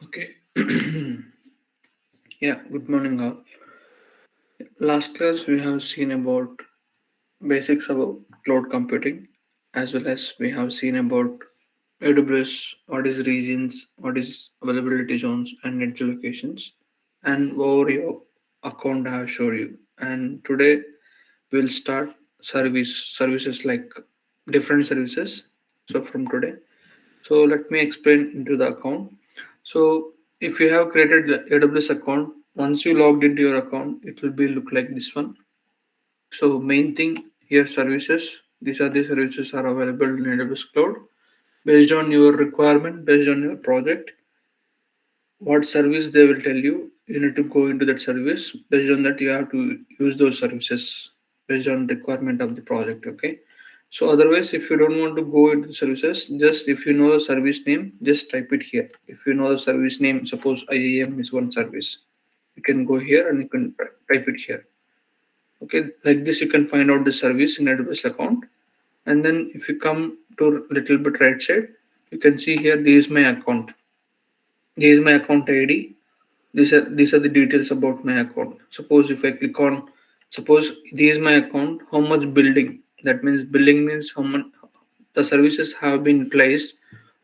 Okay. Yeah, good morning all. Last class we have seen about basics about cloud computing, as well as we have seen about AWS, what is regions, what is availability zones and edge locations, and over your account I have showed you. And today we'll start services like different services. So from today. So let me explain into the account. So if you have created the AWS account, once you logged into your account, it will be look like this one. So main thing here services. These are the services are available in AWS Cloud based on your requirement, based on your project. What service they will tell you, you need to go into that service. Based on that, you have to use those services based on requirement of the project. Okay. So otherwise, if you don't want to go into the services, just if you know the service name, just type it here. If you know the service name, suppose IAM is one service, you can go here and you can type it here. Okay, like this you can find out the service in AWS account. And then if you come to little bit right side, you can see here this is my account. This is my account ID. These are the details about my account. Suppose if I click on, suppose this is my account, how much billing, that means billing means how much the services have been placed,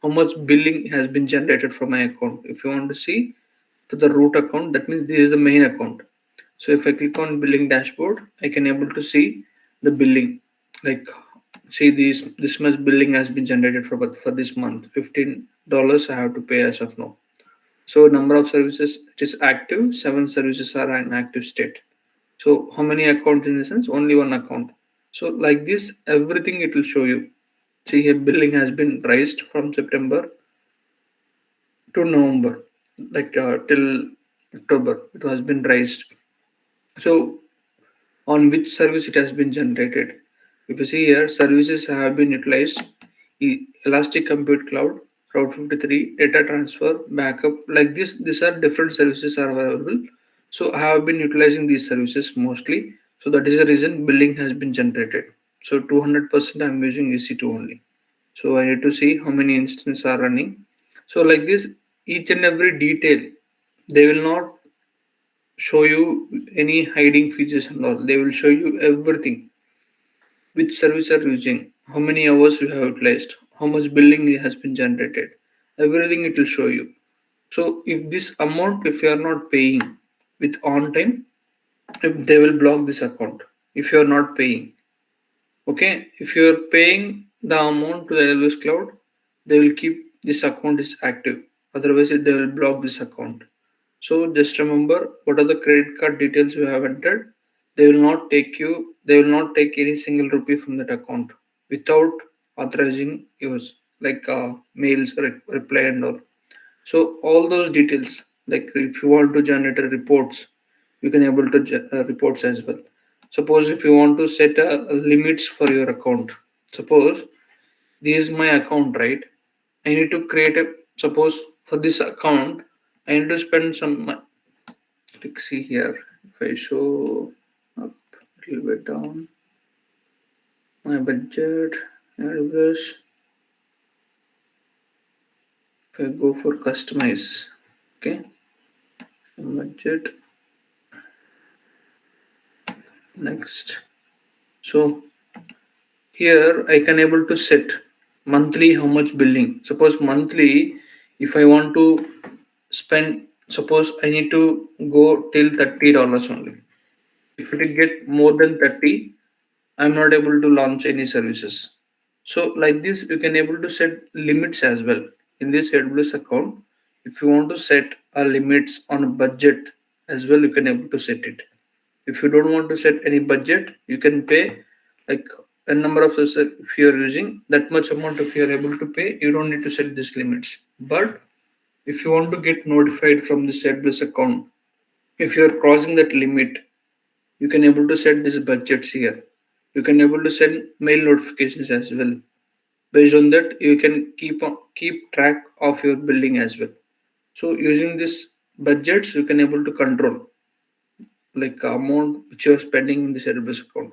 how much billing has been generated from my account. If you want to see for the root account, that means this is the main account. So if I click on billing dashboard, I can able to see the billing, like see this much billing has been generated for this month. $15 I have to pay as of now. So number of services, it is active, 7 services are in active state. So how many accounts in the sense? Only one account. So like this, everything it will show you. See here billing has been raised from September to November, like till October, it has been raised. So on which service it has been generated. If you see here, services have been utilized, Elastic Compute Cloud, Route 53, data transfer, backup, like this, these are different services are available. So I have been utilizing these services mostly. So that is the reason billing has been generated. So 200% I'm using EC2 only. So I need to see how many instances are running. So like this, each and every detail, they will not show you any hiding features and all. They will show you everything. Which service are using, how many hours you have utilized, how much billing has been generated. Everything it will show you. So if this amount, if you are not paying with on time, if they will block this account. If you are not paying, okay. If you are paying the amount to the AWS cloud, they will keep this account is active. Otherwise, they will block this account. So just remember what are the credit card details you have entered. They will not take any single rupee from that account without authorizing yours, like mails, reply and all. So all those details, like if you want to generate a reports, you can able to reports as well. Suppose if you want to set limits for your account, suppose this is my account, right? I need to create a, suppose for this account, I need to spend some like see here, if I show up a little bit down my budget, AWS, if I go for customize, okay, budget, next. So here I can able to set monthly how much billing. Suppose monthly, if I want to spend, suppose I need to go till $30 only. If it get more than 30, I'm not able to launch any services. So like this, you can able to set limits as well in this AWS account. If you want to set a limits on a budget as well, you can able to set it. If you don't want to set any budget, you can pay like a number of services. If you are using that much amount, if you are able to pay, you don't need to set these limits. But if you want to get notified from this AWS account, if you are crossing that limit, you can able to set these budgets here. You can able to send mail notifications as well. Based on that, you can keep track of your billing as well. So using this budgets, you can able to control like amount which you are spending in this AWS account.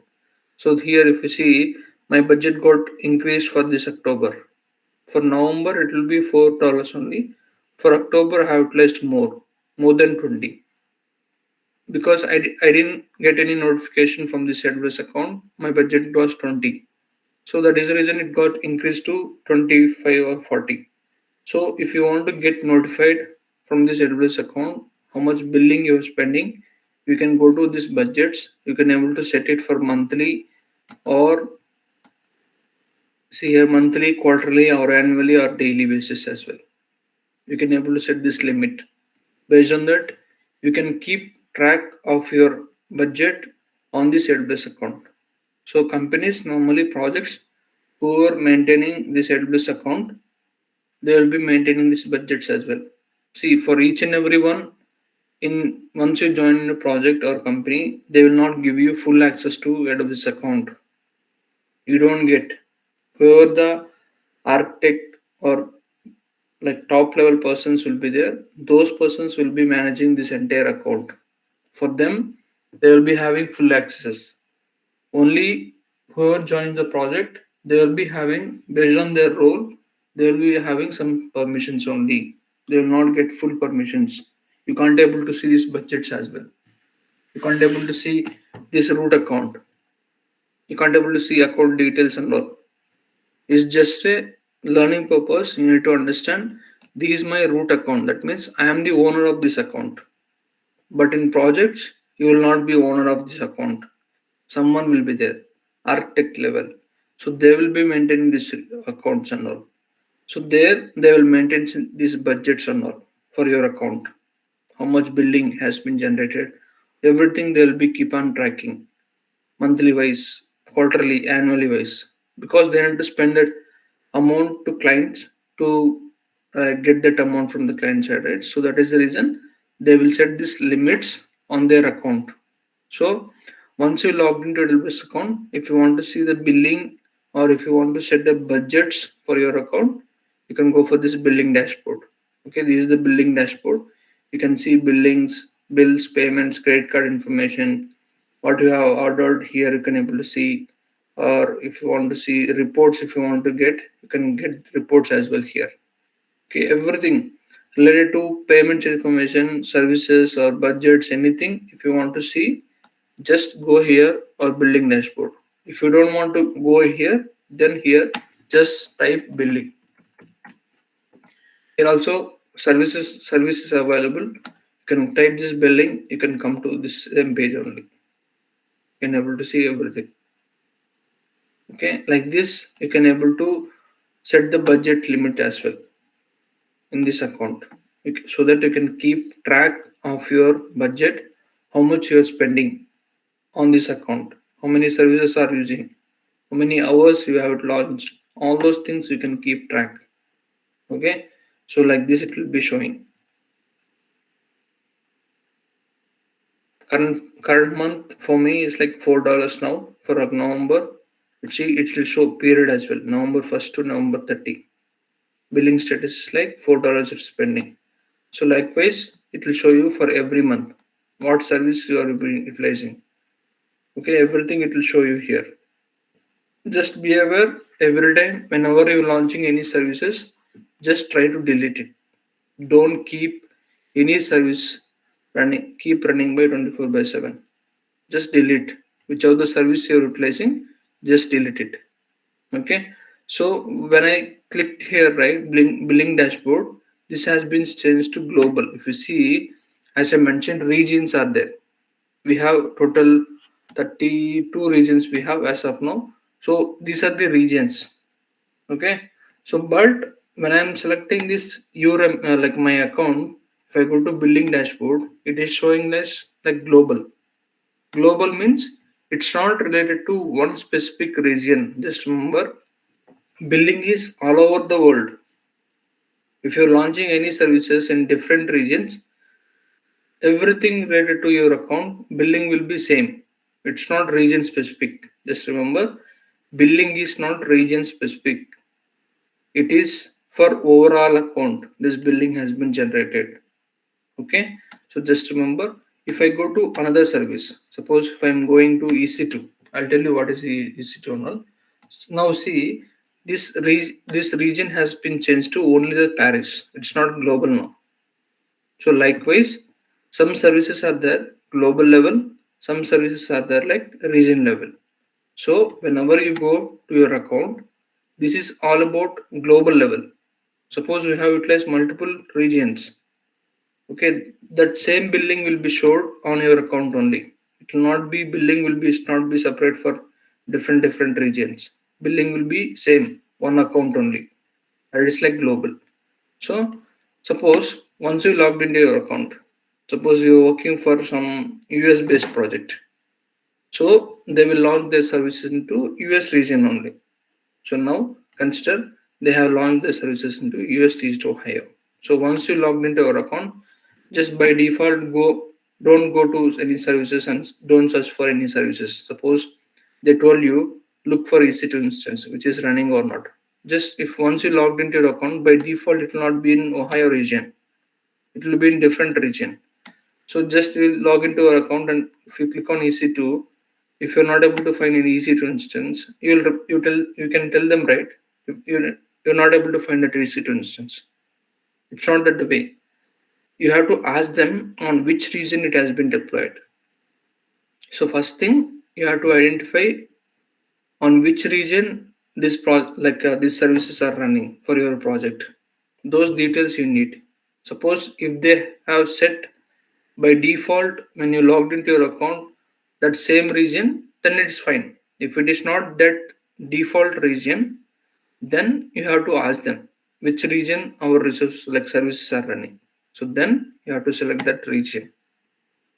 So here, if you see, my budget got increased for this October For November, it will be $4 only. For October, I have utilized more than 20 because I didn't get any notification from the AWS account. My budget was 20. So that is the reason it got increased to 25 or 40. So if you want to get notified from this AWS account, how much billing you are spending, you can go to this budgets. You can able to set it for monthly or see here monthly, quarterly or annually or daily basis as well. You can able to set this limit. Based on that, you can keep track of your budget on this AWS account. So companies normally projects who are maintaining this AWS account, they will be maintaining these budgets as well. See, for each and every one, in once you join a project or company, they will not give you full access to AWS account. You don't get. Whoever the architect or like top level persons will be there, those persons will be managing this entire account. For them, they will be having full access. Only whoever joins the project, they will be having, based on their role, they will be having some permissions only. They will not get full permissions. You can't able to see these budgets as well. You can't able to see this root account. You can't able to see account details and all. It's just a learning purpose. You need to understand this is my root account. That means I am the owner of this account. But in projects, you will not be owner of this account. Someone will be there, architect level. So they will be maintaining this accounts and all. So there they will maintain these budgets and all for your account. How much billing has been generated, everything they will be keep on tracking monthly wise, quarterly, annually wise, because they need to spend that amount to clients to get that amount from the client side, right? So that is the reason they will set these limits on their account. So once you log into AWS account, if you want to see the billing or if you want to set the budgets for your account, you can go for this billing dashboard. Okay, this is the billing dashboard. You can see billings, bills, payments, credit card information, what you have ordered here. You can able to see, or if you want to see reports, if you want to get, you can get reports as well here. Okay, everything related to payments information, services or budgets, anything. If you want to see, just go here or billing dashboard. If you don't want to go here, then here just type billing. Here also services available. You can type this billing, you can come to this same page only. You can able to see everything. Okay, like this you can able to set the budget limit as well in this account, so that you can keep track of your budget, how much you are spending on this account, how many services are using, how many hours you have launched, all those things you can keep track. Okay, so like this it will be showing. Current month for me is like $4 now for November. See, it will show period as well, November 1st to November 30. Billing status is like $4 it's spending. So likewise, it will show you for every month what service you are utilizing. Okay, everything it will show you here. Just be aware every time whenever you're launching any services, just try to delete it. Don't keep any service running, keep running by 24 by 7. Just delete whichever the service you're utilizing, just delete it. Okay, so when I clicked here, right, billing dashboard, this has been changed to global. If you see, as I mentioned, regions are there. We have total 32 regions we have as of now. So these are the regions. Okay, so but when I'm selecting this URM, like my account, if I go to billing dashboard, it is showing this like global. Global means it's not related to one specific region. Just remember, billing is all over the world. If you're launching any services in different regions, everything related to your account, billing will be same. It's not region specific. Just remember, billing is not region specific. It is for overall account. This billing has been generated. Okay. So just remember, if I go to another service, suppose if I'm going to EC2, I'll tell you what is EC2 and all. Now see, this region has been changed to only the Paris. It's not global now. So likewise, some services are there global level, some services are there like region level. So whenever you go to your account, this is all about global level. Suppose we have utilized multiple regions. Okay, that same billing will be showed on your account only. It will not be billing will be not be separate for different regions. Billing will be same one account only. And it's like global. So suppose once you logged into your account, suppose you're working for some US based project. So they will launch their services into US region only. So now consider they have launched their services into US East Ohio. So once you logged into your account, just by default don't go to any services and don't search for any services. Suppose they told you look for EC2 instance which is running or not. Just if once you logged into your account, by default it will not be in Ohio region. It will be in different region. So just you log into your account and if you click on EC2, if you're not able to find any EC2 instance, you can tell them right. You're not able to find that EC2 instance. It's not that way. You have to ask them on which region it has been deployed. So first thing you have to identify on which region these services are running for your project. Those details you need. Suppose if they have set by default when you logged into your account that same region, then it's fine. If it is not that default region, then you have to ask them which region our resource like services are running. So then you have to select that region.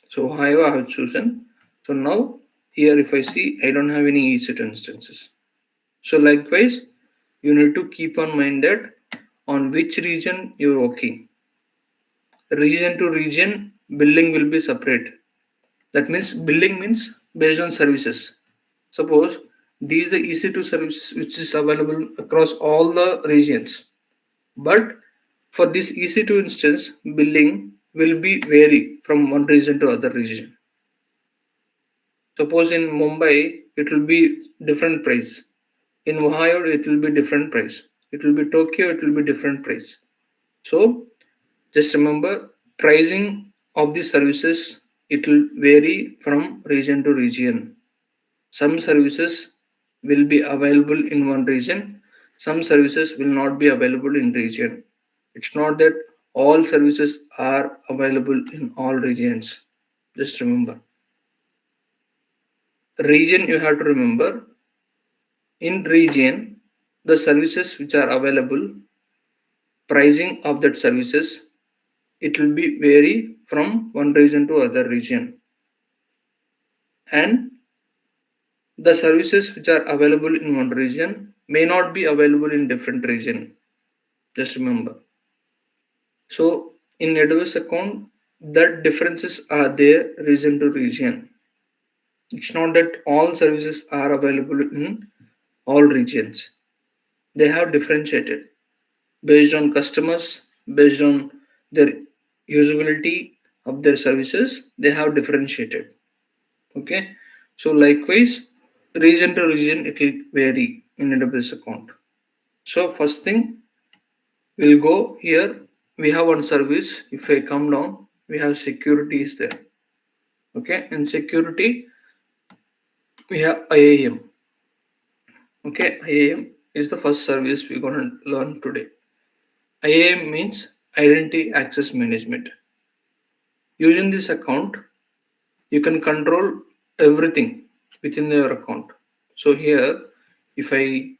So Ohio I have chosen. So now here if I see I don't have any EC2 instances. So likewise, you need to keep on mind that on which region you're working. Region to region, billing will be separate. That means billing means based on services. Suppose these are the EC2 services which is available across all the regions. But for this EC2 instance, billing will be vary from one region to other region. Suppose in Mumbai, it will be different price. In Ohio, it will be different price. It will be Tokyo, it will be different price. So just remember pricing of the services, it will vary from region to region. Some services will be available in one region, some services will not be available in region. It's not that all services are available in all regions. Just remember. Region you have to remember. In region, the services which are available, pricing of that services, it will be vary from one region to other region. And the services which are available in one region may not be available in different region. Just remember. So in AWS account, that differences are there region to region. It's not that all services are available in all regions. They have differentiated based on customers, based on their usability of their services, they have differentiated. Okay. So likewise, region to region, it will vary in AWS account. So first thing, we'll go here. We have one service. If I come down, we have security is there. Okay. In security, we have IAM. Okay. IAM is the first service we're going to learn today. IAM means Identity Access Management. Using this account, you can control everything within your account. So here, if I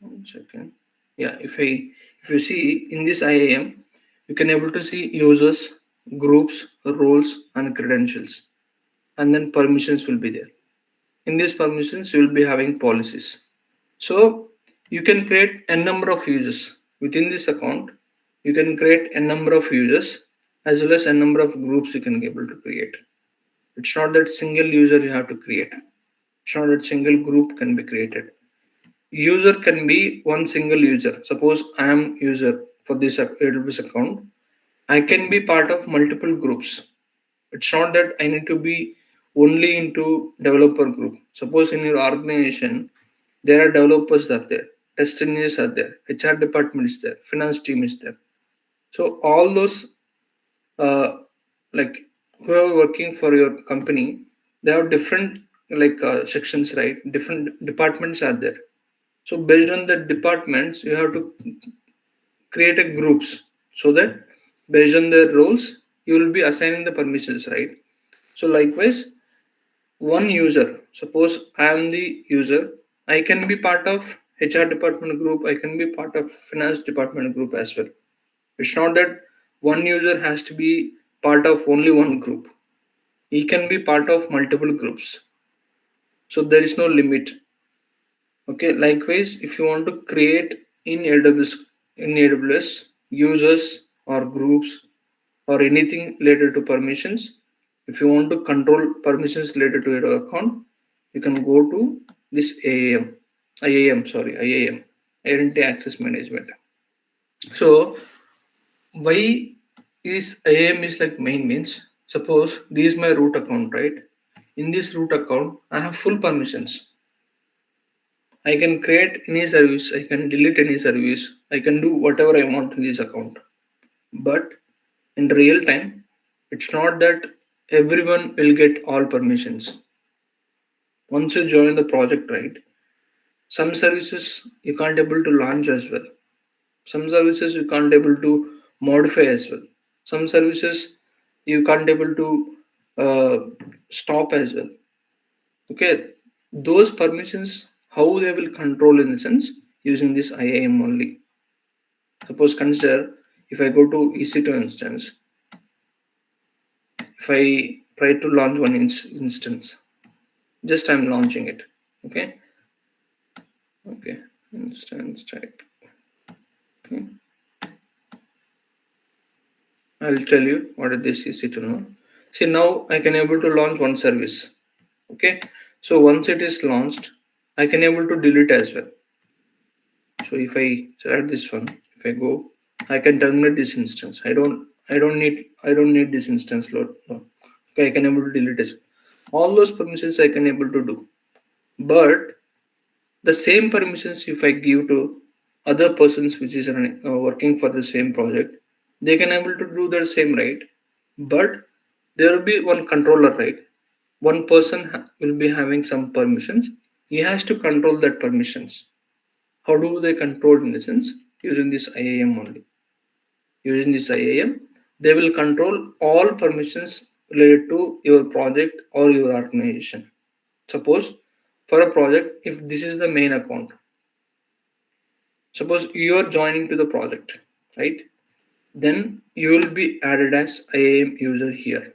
one second, yeah, if you see in this IAM, you can able to see users, groups, roles, and credentials, and then permissions will be there. In these permissions, you will be having policies. So you can create a number of users within this account. You can create a number of users as well as a number of groups you can be able to create. It's not that single user you have to create. It's not that single group can be created. User can be one single user. Suppose I am user for this AWS account. I can be part of multiple groups. It's not that I need to be only into developer group. Suppose in your organization, there are developers that are there. test engineers are there, HR department is there, finance team is there. So all those uh, like whoever working for your company, they have different sections, right? Different departments are there. So based on the departments, you have to create a groups so that based on their roles, you will be assigning the permissions, right? So likewise, one user, suppose I am the user, I can be part of HR department group, I can be part of finance department group as well. It's not that one user has to be part of only one group. He can be part of multiple groups. So there is no limit. Okay, likewise, if you want to create in AWS users or groups or anything related to permissions, if you want to control permissions related to your account, you can go to this IAM, Identity Access Management. So why is IAM is like main means, suppose this is my root account, right? In this root account, I have full permissions. I can create any service, I can delete any service, I can do whatever I want in this account. But in real time, it's not that everyone will get all permissions. Once you join the project, right? Some services you can't able to launch as well. Some services you can't able to modify as well. Some services you can't able to uh, stop as well. Okay, those permissions, how they will control in the sense using this IAM only. Suppose consider if I go to EC2 instance, if I try to launch one instance, just I'm launching it. Okay, instance type. Okay, I'll tell you what is this EC2 now. See, now I can able to launch one service. Okay, so once it is launched, I can able to delete as well. So if I select this one, if I go, I can terminate this instance. I don't need this instance load. No. Okay, I can able to delete it. All those permissions I can able to do. But the same permissions if I give to other persons which is working for the same project, they can able to do the same, right? But there will be one controller, right? One person will be having some permissions. He has to control that permissions. How do they control in the sense? Using this IAM only. Using this IAM, they will control all permissions related to your project or your organization. Suppose for a project, if this is the main account, suppose you are joining to the project, right? Then you will be added as IAM user here.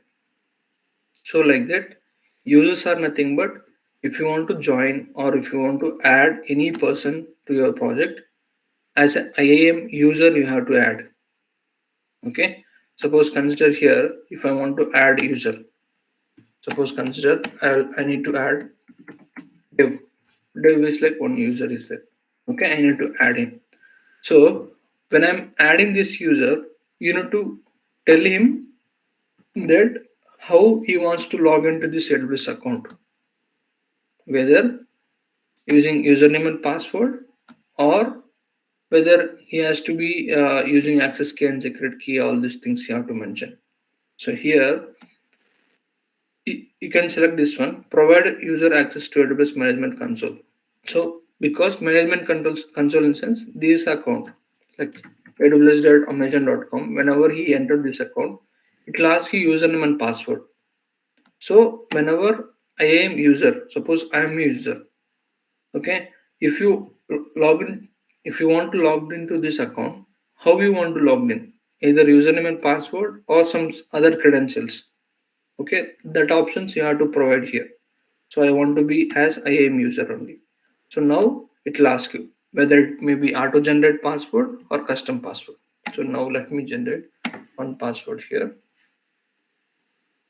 So like that, users are nothing but if you want to join or if you want to add any person to your project, as an IAM user you have to add. Okay, suppose consider here if I want to add user, suppose consider I need to add dev is like one user is there. Okay, I need to add him. So when I'm adding this user, you need to tell him that how he wants to log into this AWS account, whether using username and password or whether he has to be using access key and secret key. All these things you have to mention. So here you can select this one, provide user access to AWS management console. So because management controls console in sense this account like aws.amazon.com, whenever he entered this account, it will ask you username and password. So whenever I am user, suppose I am a user, okay, if you log in, if you want to log into this account, how you want to log in? Either username and password or some other credentials. Okay, that options you have to provide here. So I want to be as IAM user only. So now it will ask you whether it may be auto generate password or custom password. So now let me generate one password here.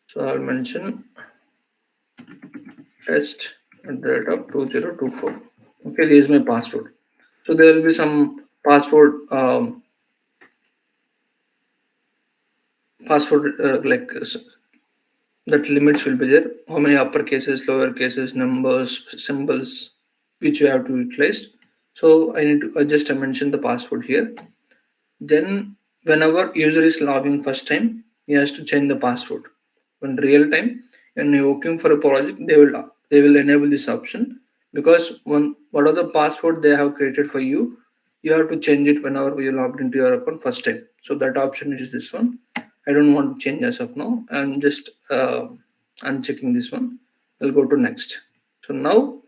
So I'll mention test at the rate of 2024. Okay, this is my password. So there will be some password that limits will be there. How many upper cases, lower cases, numbers, symbols, which you have to utilize. So I need to adjust, I mention the password here. Then whenever user is logging first time, he has to change the password. When real time, when you're working for a project, they will enable this option, because one whatever the password they have created for you, you have to change it whenever you logged into your account first time. So that option is this one. I don't want to change as of now. I'm just unchecking this one. I'll go to next. So now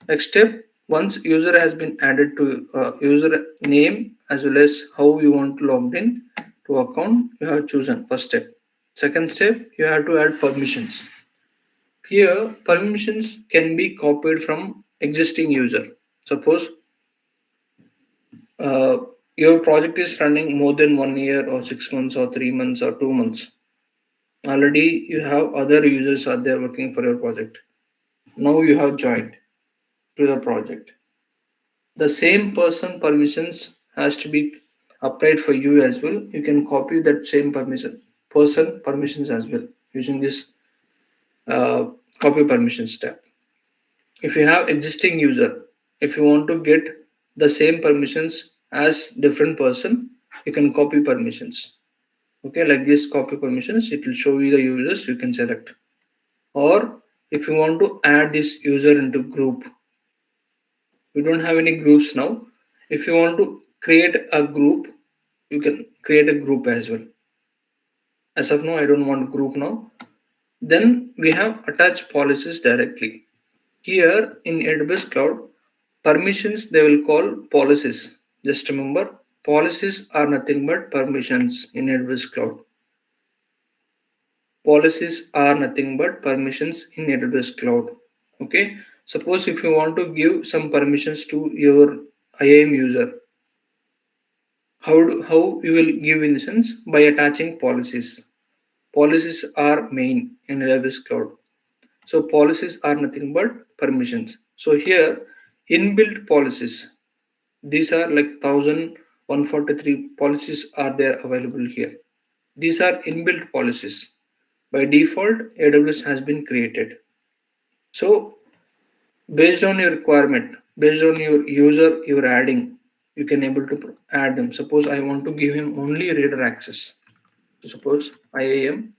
next step, once user has been added to user name as well as how you want to log in to account, you have chosen first step. Second step, you have to add permissions. Here, permissions can be copied from existing user. Suppose uh, your project is running more than 1 year or 6 months or 3 months or 2 months. Already you have other users are there working for your project. Now you have joined to the project. The same person permissions has to be applied for you as well. You can copy that same person permissions as well using this uh, copy permissions tab. If you have existing user, if you want to get the same permissions as different person, you can copy permissions. Okay, like this copy permissions, it will show you the users you can select. Or if you want to add this user into group, we don't have any groups now. If you want to create a group, you can create a group as well. As of now, I don't want group now. Then we have attached policies directly. Here in AWS cloud, permissions they will call policies. Just remember, policies are nothing but permissions in AWS cloud. Policies are nothing but permissions in AWS cloud. Okay, suppose if you want to give some permissions to your IAM user, how you will give in the sense by attaching policies. Policies are main in AWS cloud. So policies are nothing but permissions. So here inbuilt policies, these are like 1143 policies are there available here. These are inbuilt policies. By default, AWS has been created. So based on your requirement, based on your user you're adding, you can able to add them. Suppose I want to give him only reader access. So suppose IAM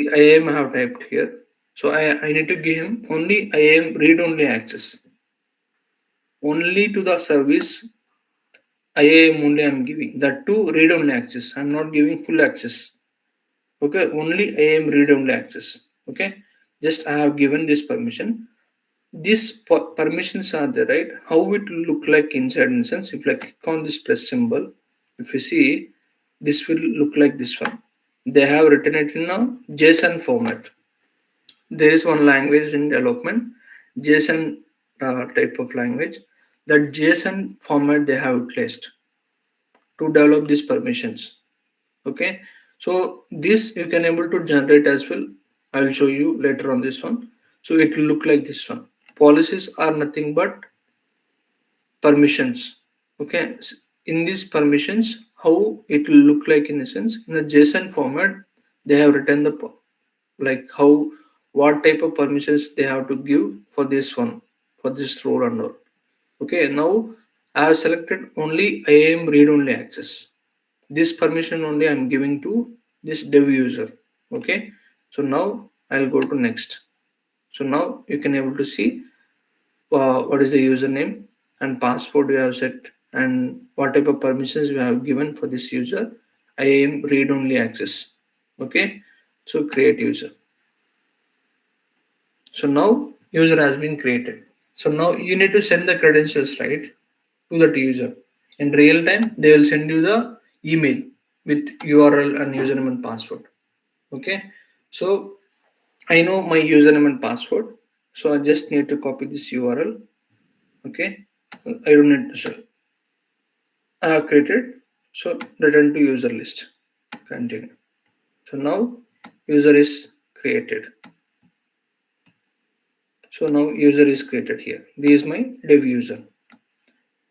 I have typed here. So I need to give him only IAM read only access. Only to the service IAM only I'm giving. That too read only access. I'm not giving full access. Okay, only IAM read only access. Okay, just I have given this permission. These permissions are there, right? How it will look like inside instance. If I click on this plus symbol, if you see, this will look like this one. They have written it in a JSON format. There is one language in development, JSON type of language. That JSON format they have utilized to develop these permissions. Okay, so this you can able to generate as well. I will show you later on this one. So it will look like this one. Policies are nothing but permissions. Okay, in these permissions, how it will look like in a sense in a JSON format, they have written the like how what type of permissions they have to give for this one, for this role and all. Okay, now I have selected only IAM read only access. This permission only I'm giving to this dev user. Okay, so now I'll go to next. So now you can able to see what is the username and password you have set and what type of permissions you have given for this user. IAM read only access. Okay, so create user. So now user has been created. So now you need to send the credentials, right, to that user. In real time, they will send you the email with URL and username and password. Okay. So I know my username and password. So I just need to copy this URL. Okay. I don't need to sorry. I have created. So return to user list. Continue. So now user is created. So now user is created here. This is my dev user.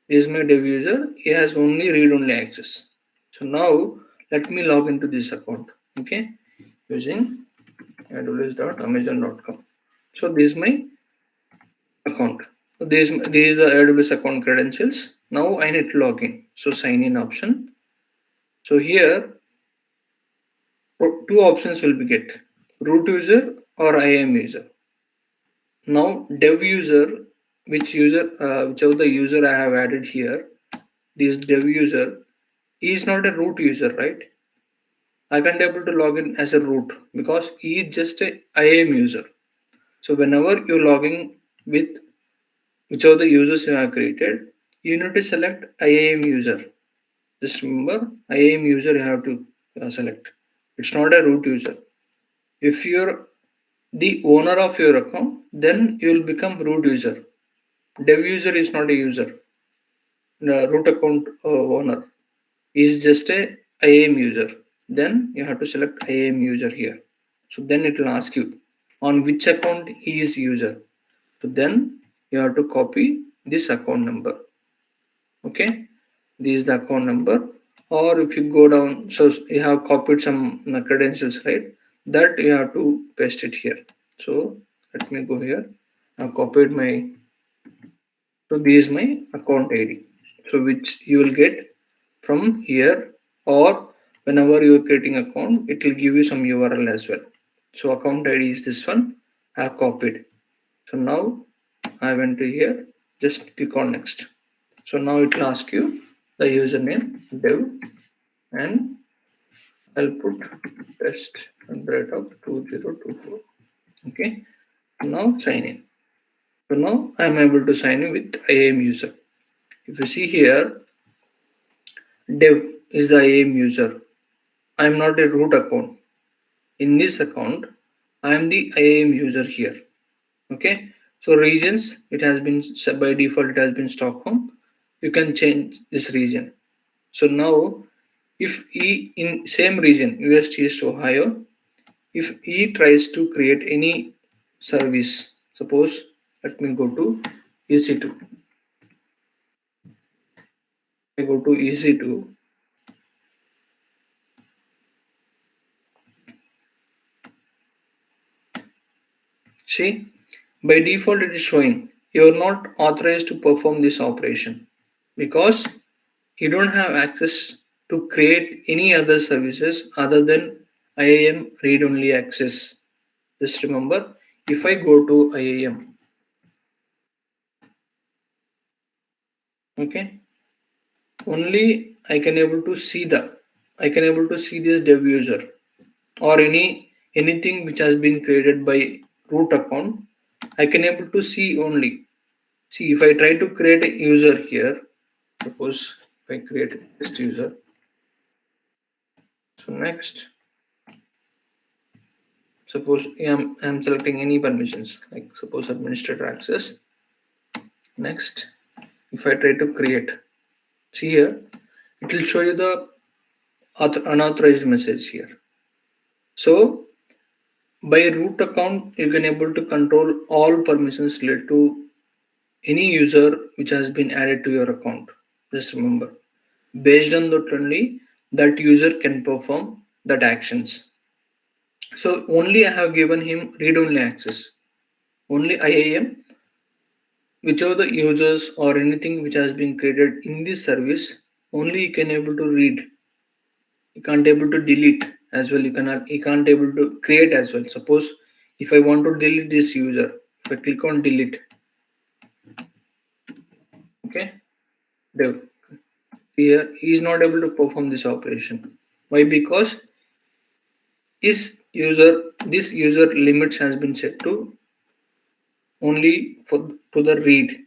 This is my dev user. He has only read only access. So now let me log into this account. Okay, using aws.amazon.com. So this is my account. These are AWS account credentials. Now I need to log in. So sign in option. So here two options will be get, root user or IAM user. Now dev user, whichever the user I have added here, this dev user, he is not a root user, right? I can't able to log in as a root because he is just a IAM user. So whenever you log in with whichever the users you have created, you need to select IAM user. Just remember, IAM user you have to select. It's not a root user. If you're the owner of your account, then you will become root user. Dev user is not a user. The root account owner is just a IAM user. Then you have to select IAM user here. So then it will ask you on which account he is user. So then you have to copy this account number. Okay, this is the account number. Or if you go down, so you have copied some credentials, right? That you have to paste it here. So let me go here. I've copied my, so this is my account ID. So which you will get from here, or whenever you are creating account, it will give you some URL as well. So account ID is this one. I have copied. So now I went to here, just click on next. So now it will ask you the username dev, and I'll put test rate of 2024. Okay, now sign in. So now I am able to sign in with IAM user. If you see here, dev is the IAM user. I am not a root account. In this account, I am the IAM user here. Okay, so regions, it has been by default, it has been Stockholm. You can change this region. So now if he in same region, UST is to Ohio, if he tries to create any service, suppose let me go to EC2. I go to EC2. See, by default it is showing you are not authorized to perform this operation because you don't have access to create any other services other than IAM read-only access. Just remember, if I go to IAM, okay, only I can able to see this dev user or anything which has been created by root account. I can able to see only. See, if I try to create a user here, suppose if I create this user, so next, suppose I'm selecting any permissions, like suppose administrator access. Next, if I try to create, see here, it will show you the unauthorized message here. So by root account, you can able to control all permissions related to any user which has been added to your account. Just remember, based on that only that user can perform that actions. So only I have given him read-only access. Only IAM, whichever the users or anything which has been created in this service, only you can able to read. You can't able to delete as well. You can't able to create as well. Suppose if I want to delete this user, if I click on delete, okay, dev, here he is not able to perform this operation. Why? Because this user limits has been set to only for to the read.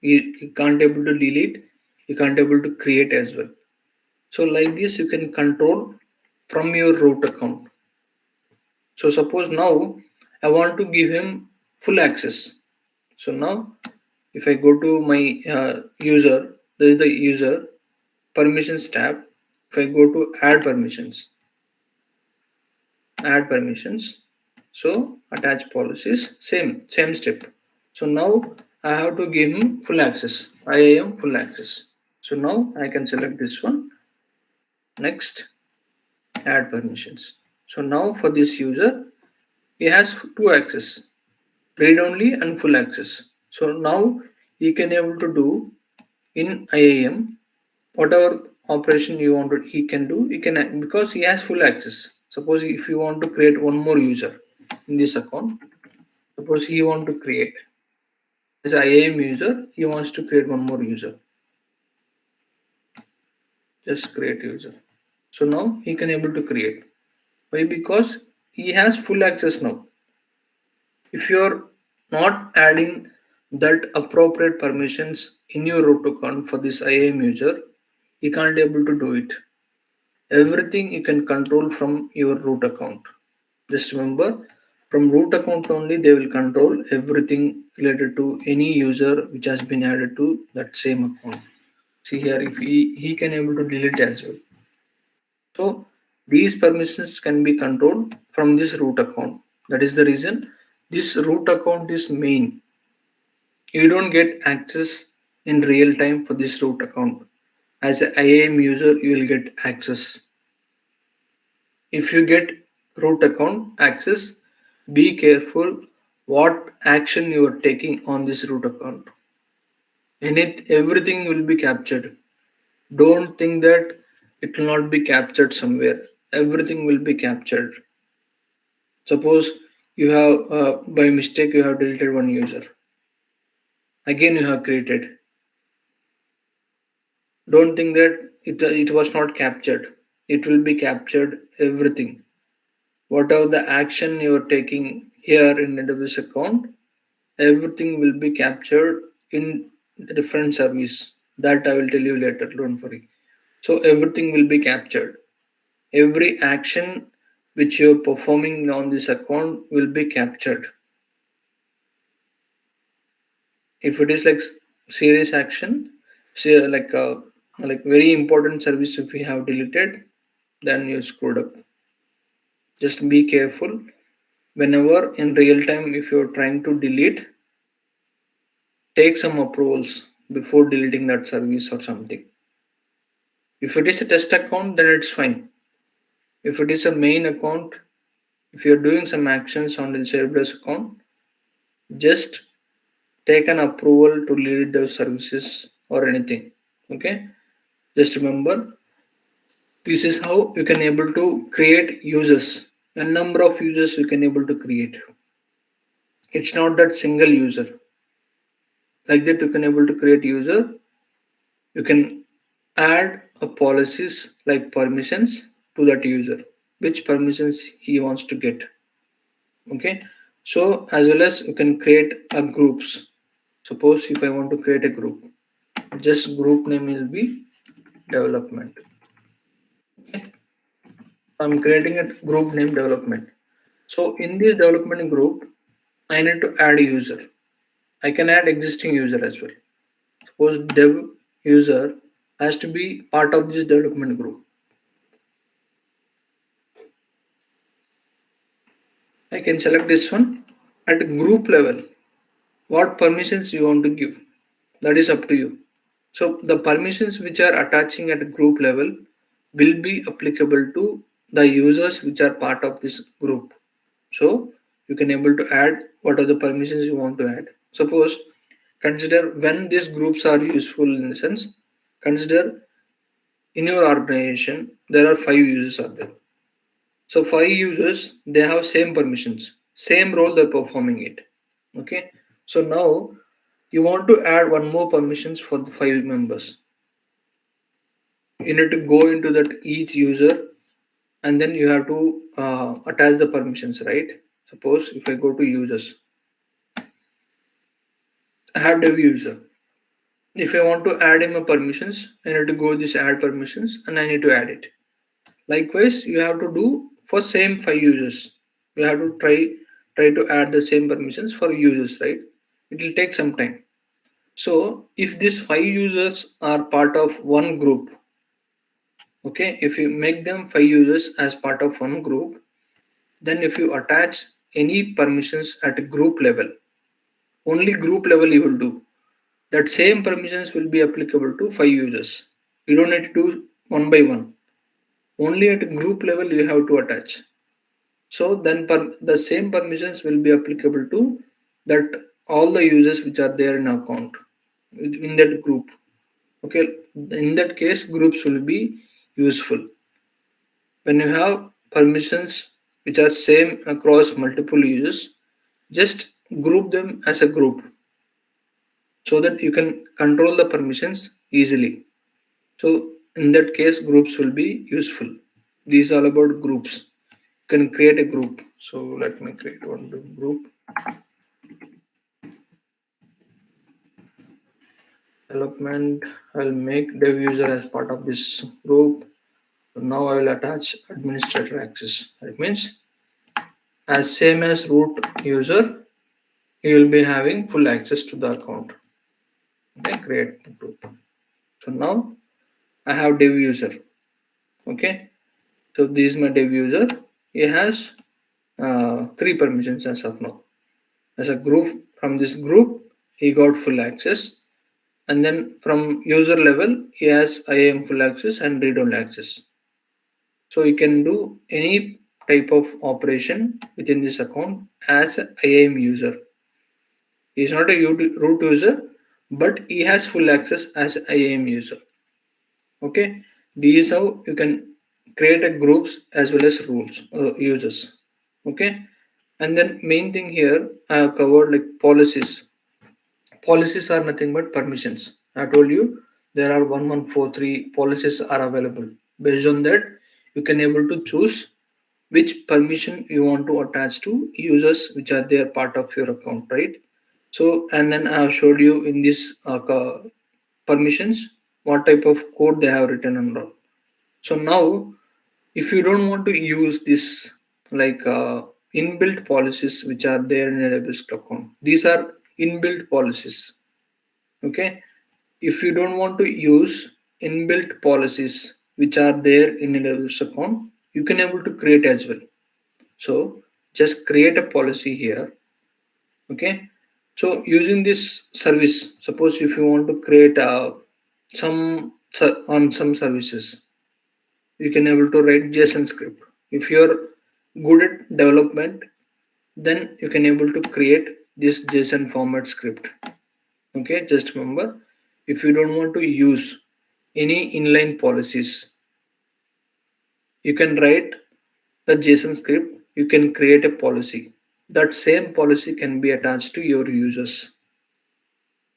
You can't able to delete, you can't able to create as well. So like this you can control from your root account. So suppose now I want to give him full access. So now if I go to my user, there is the user permissions tab. If I go to add permissions, so attach policies, same step. So now I have to give him full access. I am full access. So now I can select this one. Next, add permissions. So now for this user, he has two access, read only and full access. So now he can able to do in IAM whatever operation you want to, he can do, he can, because he has full access. Suppose if you want to create one more user in this account, suppose he want to create as IAM user, he wants to create one more user, just create user. So now he can able to create. Why? Because he has full access now. If you're not adding that appropriate permissions in your root account for this IAM user, you can't able to do it. Everything you can control from your root account. Just remember, from root account only they will control everything related to any user which has been added to that same account. See here, if he can able to delete as well. So these permissions can be controlled from this root account. That is the reason this root account is main. You don't get access in real time for this root account. As an IAM user, you will get access. If you get root account access, be careful what action you are taking on this root account. Everything will be captured. Don't think that it will not be captured somewhere. Everything will be captured. Suppose you have by mistake you have deleted one user. Again you have created. Don't think that it was not captured. It will be captured everything. Whatever the action you are taking here in AWS account, everything will be captured in the different service. That I will tell you later. Don't worry. So everything will be captured. Every action which you are performing on this account will be captured. If it is like serious action, say like very important service, if we have deleted, then you screwed up. Just be careful whenever in real time if you're trying to delete, take some approvals before deleting that service or something. If it is a test account, then it's fine. If it is a main account, if you're doing some actions on the AWS account, just take an approval to delete those services or anything. Okay, just remember, this is how you can able to create users. A number of users you can able to create. It's not that single user. Like that you can able to create user. You can add a policies like permissions to that user, which permissions he wants to get. Okay, so as well as you can create a groups. Suppose if I want to create a group, just group name will be development. Okay, I'm creating a group name development. So in this development group, I need to add a user. I can add existing user as well. Suppose dev user has to be part of this development group. I can select this one at group level. What permissions you want to give, that is up to you. So the permissions which are attaching at group level will be applicable to the users which are part of this group. So you can able to add what are the permissions you want to add. Suppose consider when these groups are useful in the sense, consider in your organization there are 5 users are there. So 5 users, they have same permissions, same role they're performing it. Okay. So now you want to add one more permissions for the 5 members. You need to go into that each user and then you have to attach the permissions, right? Suppose if I go to users, I have dev user. If I want to add him a permissions, I need to go this add permissions and I need to add it. Likewise, you have to do for same 5 users. You have to try to add the same permissions for users, right? It will take some time. So if these 5 users are part of one group, okay, if you make them 5 users as part of one group, then if you attach any permissions at a group level, only group level you will do. That same permissions will be applicable to 5 users. You don't need to do one by one. Only at group level you have to attach. So then the same permissions will be applicable to that all the users which are there in account. in that group. Okay, in that case, groups will be useful. When you have permissions which are same across multiple users, just group them as a group so that you can control the permissions easily. So in that case, groups will be useful. These are all about groups. You can create a group. So let me create one group. Development. I'll make dev user as part of this group. So now I will attach administrator access. That means as same as root user, you will be having full access to the account. Okay, create group. So now I have dev user. Okay, so this is my dev user. He has three permissions as of now. As a group, from this group, he got full access, and then from user level, he has IAM full access and read only access. So you can do any type of operation within this account as an IAM user. He is not a root user, but he has full access as an IAM user. Okay, these is how you can create a groups as well as rules users. Okay, and then main thing here I have covered like policies. Policies are nothing but permissions. I told you there are 1143 policies are available. Based on that, you can able to choose which permission you want to attach to users which are there part of your account, right? So and then I have showed you in this permissions what type of code they have written and all. So now if you don't want to use this like inbuilt policies which are there in AWS account, these are inbuilt policies. Okay, if you don't want to use inbuilt policies which are there in AWS account, you can able to create as well. So just create a policy here. Okay, so using this service, suppose if you want to create some on some services, you can able to write JSON script. If you're good at development, then you can able to create this JSON format script. Okay, just remember, if you don't want to use any inline policies, you can write the JSON script, you can create a policy. That same policy can be attached to your users.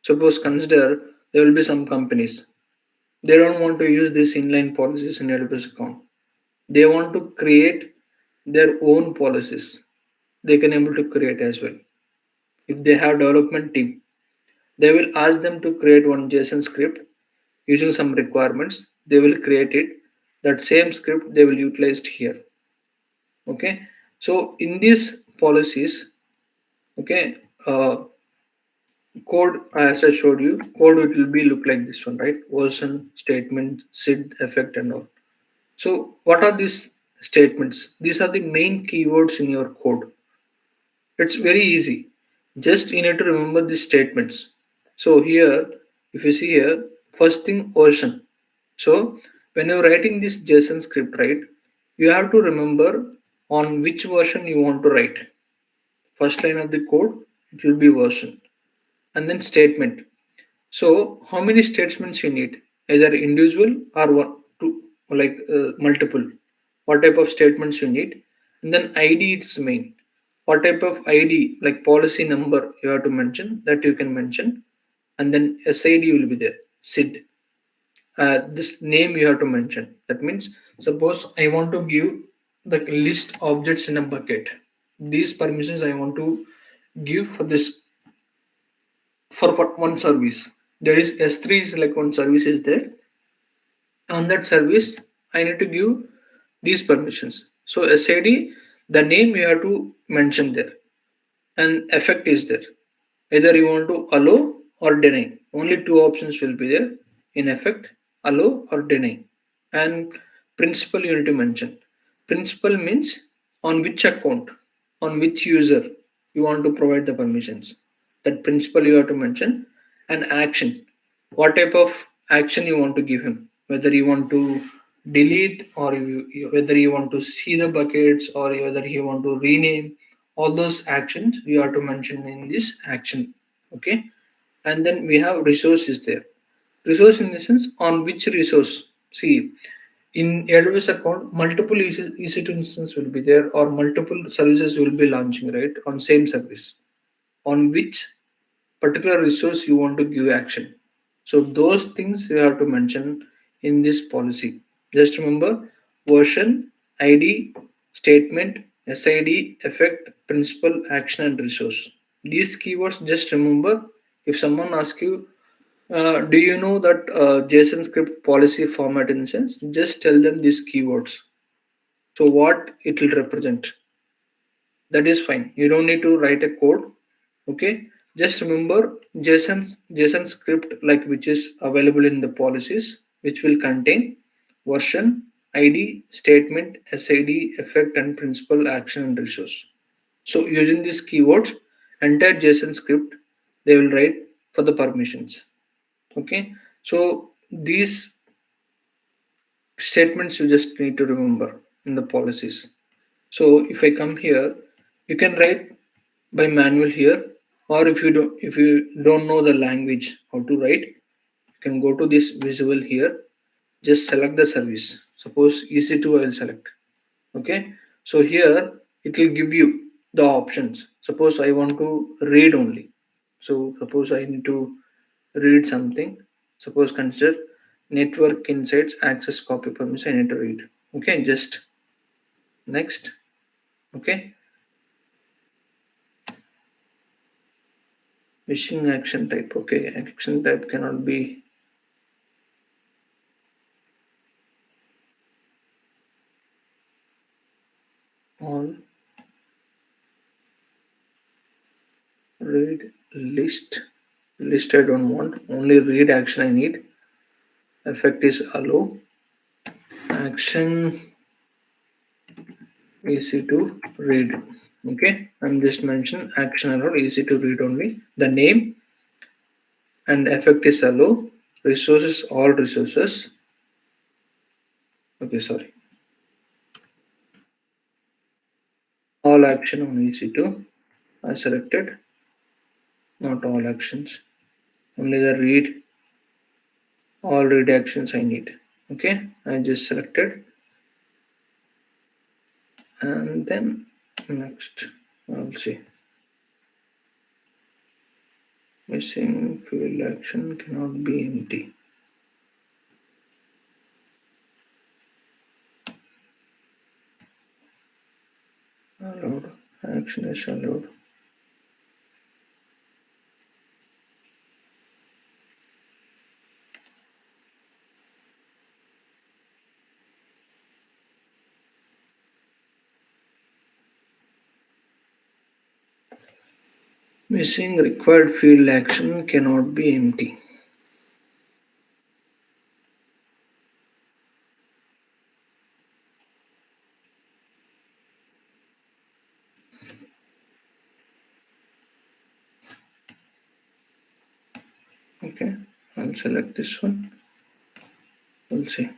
Suppose consider there will be some companies, they don't want to use these inline policies in AWS account. They want to create their own policies. They can able to create as well. If they have development team, they will ask them to create one JSON script using some requirements. They will create it. That same script they will utilize here. Okay, so in these policies, okay, code as I showed you, code it will be look like this one, right? Version, statement, SID, effect, and all. So what are these statements? These are the main keywords in your code. It's very easy. Just you need to remember these statements. So here, if you see here, first thing version. So when you're writing this JSON script, right, you have to remember on which version you want to write. First line of the code, it will be version. And then statement. So how many statements you need? Either individual or one, two, like multiple. What type of statements you need? And then ID is main. What type of ID, like policy number, you have to mention that you can mention, and then SID will be there. SID. This name you have to mention. That means suppose I want to give the list objects in a bucket. These permissions I want to give for this for one service. There is S3 is like one service is there. On that service, I need to give these permissions. So SID, the name you have to mention there, and effect is there. Either you want to allow or deny. Only two options will be there in effect, allow or deny. And principal you need to mention. Principal means on which account, on which user you want to provide the permissions. That principal you have to mention. And action, what type of action you want to give him, whether you want to delete or whether you want to see the buckets or whether you want to rename, all those actions you have to mention in this action. Okay, And then we have resource is there. Resource in the sense on which resource. See, in AWS account, multiple EC2 instance will be there, or multiple services will be launching, right, on same service. On which particular resource you want to give action. So those things you have to mention in this policy. Just remember version, ID, statement, SID, effect, principal, action, and resource. These keywords, just remember. If someone asks you, do you know that JSON script policy format in the sense? Just tell them these keywords. So what it will represent. That is fine. You don't need to write a code. Okay. Just remember JSON script like which is available in the policies, which will contain version, ID, statement, SID, effect, and principal, action, and resource. So using these keywords, entire JSON script they will write for the permissions. Okay. So these statements you just need to remember in the policies. So if I come here, you can write by manual here, or if you don't know the language how to write, you can go to this visual here. Just select the service. Suppose EC2 I will select. Okay. So here it will give you the options. Suppose I want to read only. So suppose I need to read something. Suppose consider network insights access copy permission. I need to read. Okay. Just next. Okay. Missing action type. Okay. Action type cannot be all. Read list. List I don't want. Only read action I need. Effect is allow. Action easy to read. Okay. I'm just mention action allow easy to read only. The name and effect is allow. Resources all resources. Okay, sorry. All action on EC2. I selected. Not all actions. Only the read. All read actions I need. Okay. I just selected. And then next. I'll see. Missing field action cannot be empty. Allowed. Action is allowed. Missing required field action cannot be empty. Okay, I'll select this one. We'll see.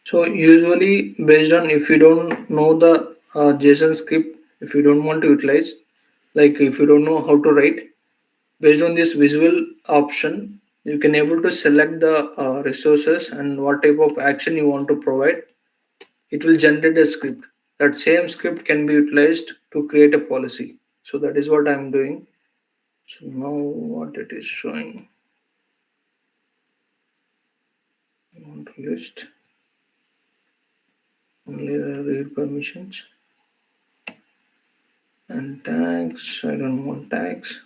So usually based on if you don't know the JSON script, if you don't want to utilize, like if you don't know how to write, based on this visual option, you can able to select the resources and what type of action you want to provide. it will generate a script. That same script can be utilized to create a policy. So that is what I'm doing. So now what it is showing on list only the read permissions and tags. I don't want tags.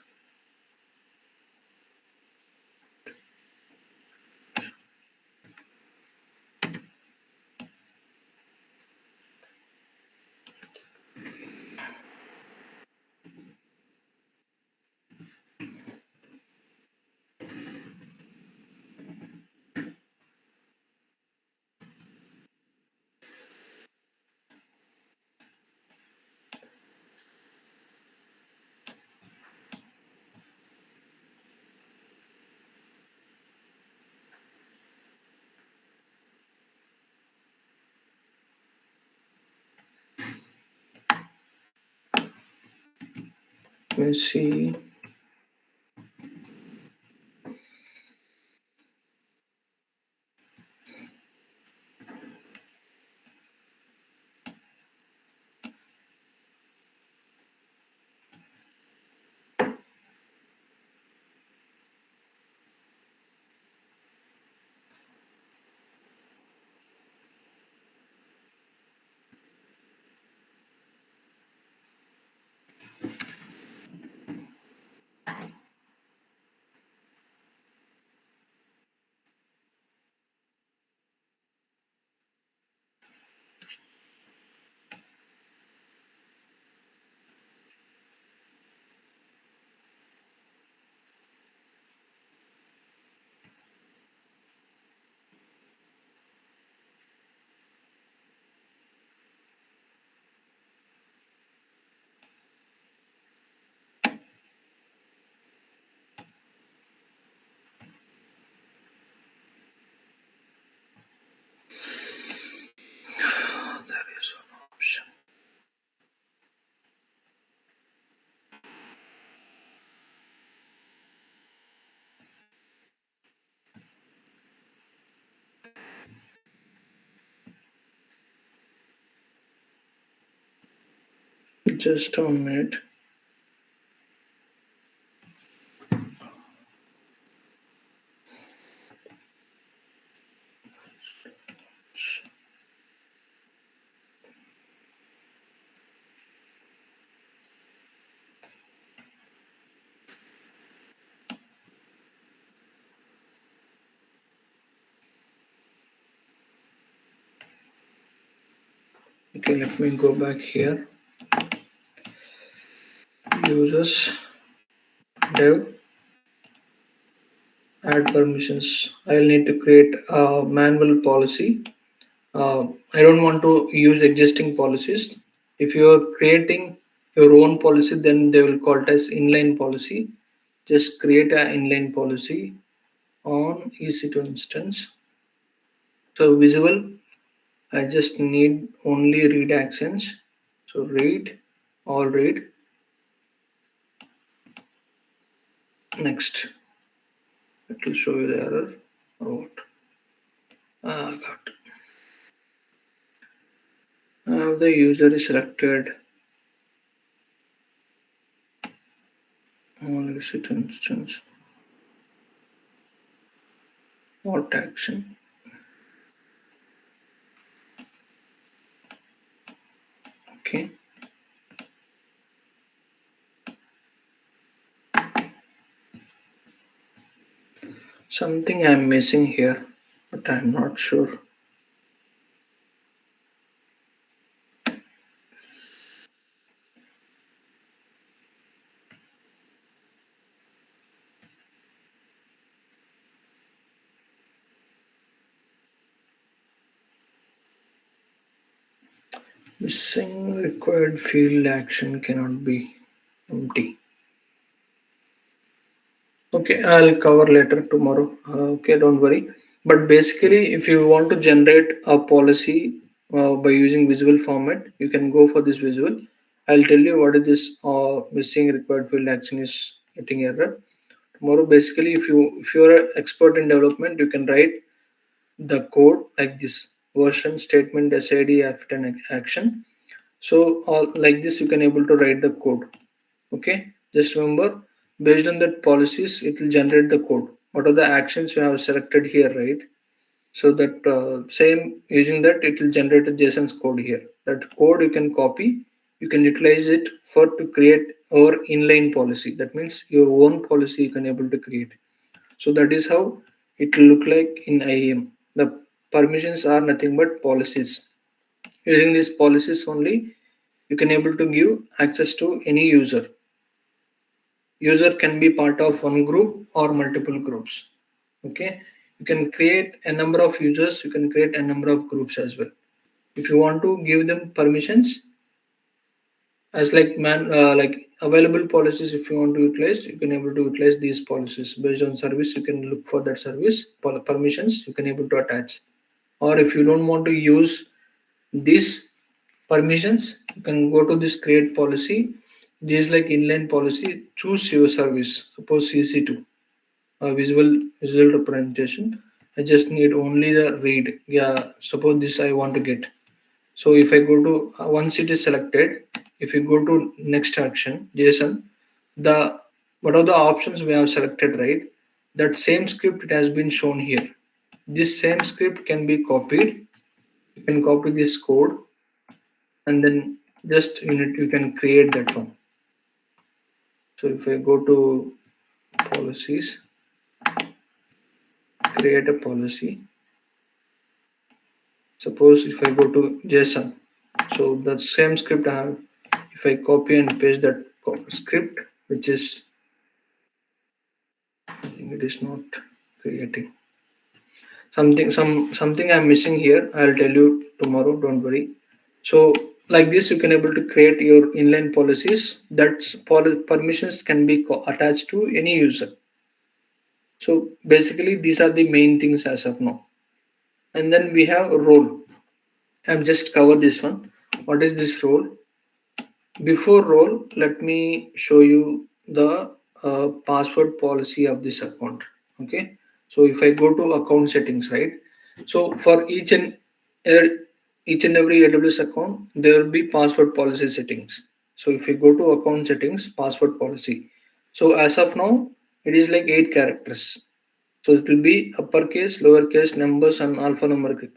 Let me see. There is an option. Just a minute. Okay, let me go back here. Users, dev, add permissions. I'll need to create a manual policy. I don't want to use existing policies. If you are creating your own policy, then they will call it as inline policy. Just create an inline policy on EC2 instance. So visible, I just need only read actions. So read, all read. Next, it will show you the error or what. Got. The user is selected on EC2 instance. What action? Okay. Something I'm missing here, but I'm not sure. Missing required field action cannot be empty. Okay, I'll cover later tomorrow. Okay, don't worry. But basically, if you want to generate a policy by using visual format, you can go for this visual. I'll tell you what is this missing required field action is getting error. Tomorrow, basically, if you're an expert in development, you can write the code like this. version, statement, SID, after an action. So all like this you can able to write the code. Okay, just remember, based on that policies it will generate the code. What are the actions you have selected here, right? So that same using that it will generate a JSON's code here. That code you can copy, you can utilize it for to create our inline policy. That means your own policy you can able to create. So that is how it will look like in IAM. The permissions are nothing but policies. Using these policies only, you can able to give access to any user. User can be part of one group or multiple groups. Okay, you can create a number of users, you can create a number of groups as well. If you want to give them permissions as like available policies, if you want to utilize, you can able to utilize these policies based on service. You can look for that service permissions, you can able to attach. Or if you don't want to use these permissions, you can go to this create policy. This like inline policy, choose your service, suppose CC2, visual representation. I just need only the read. Yeah, suppose this I want to get. So if I go to once it is selected, if you go to next action JSON, the what are the options we have selected, right? That same script it has been shown here. This same script can be copied. You can copy this code and then just you can create that one. So if I go to policies, create a policy. Suppose if I go to JSON, so the same script I have, if I copy and paste that script, which is, I think it is not creating something I'm missing here. I'll tell you tomorrow. Don't worry. So like this, you can able to create your inline policies. That's permissions can be attached to any user. So basically, these are the main things as of now. And then we have role. I've just covered this one. What is this role? Before role, let me show you the password policy of this account. Okay. So if I go to account settings, right? So for er- each and every AWS account, there will be password policy settings. So if you go to account settings, password policy. So as of now, it is like 8 characters. So it will be uppercase, lowercase, numbers, and alphanumeric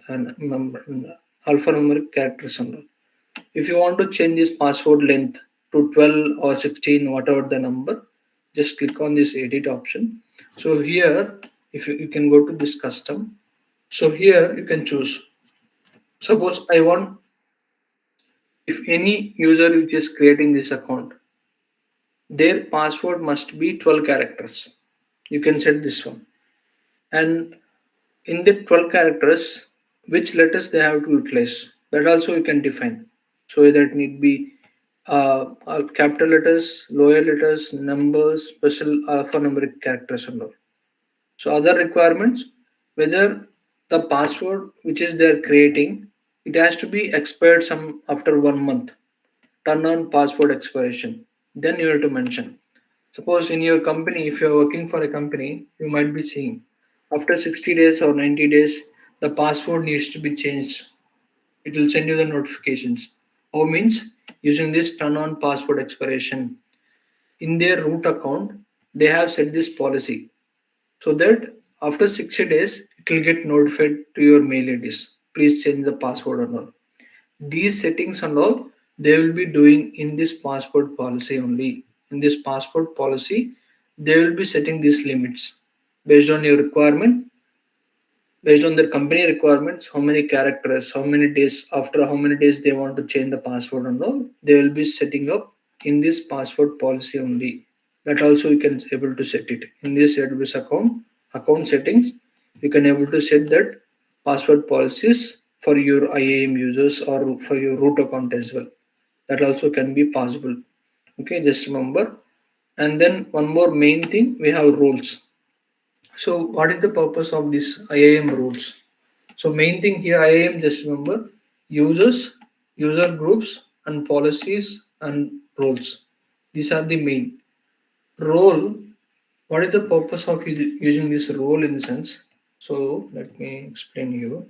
characters. And all. If you want to change this password length to 12 or 16, whatever the number, just click on this edit option. So here, if you can go to this custom. So here you can choose. Suppose I want, if any user which is creating this account, their password must be 12 characters. You can set this one. And in the 12 characters, which letters they have to utilize, that also you can define. So whether it need be capital letters, lower letters, numbers, special alphanumeric characters and all. So other requirements, whether the password which is they're creating, it has to be expired some after 1 month. Turn on password expiration. Then you have to mention. Suppose in your company, if you're working for a company, you might be seeing after 60 days or 90 days, the password needs to be changed. It will send you the notifications. How means using this turn on password expiration. In their root account, they have set this policy so that after 60 days, it will get notified to your mail IDs. Please change the password and all. These settings and all they will be doing in this passport policy only. In this passport policy, they will be setting these limits based on your requirement, based on their company requirements, how many characters, how many days, after how many days they want to change the password and all, they will be setting up in this password policy only. That also you can able to set it in this AWS account settings. You can able to set that password policies for your IAM users or for your root account as well. That also can be possible. Okay, just remember. And then one more main thing, we have rules. So what is the purpose of this IAM rules? So main thing here IAM, just remember users, user groups and policies and roles. These are the main. Role, what is the purpose of using this role in the sense? So let me explain you.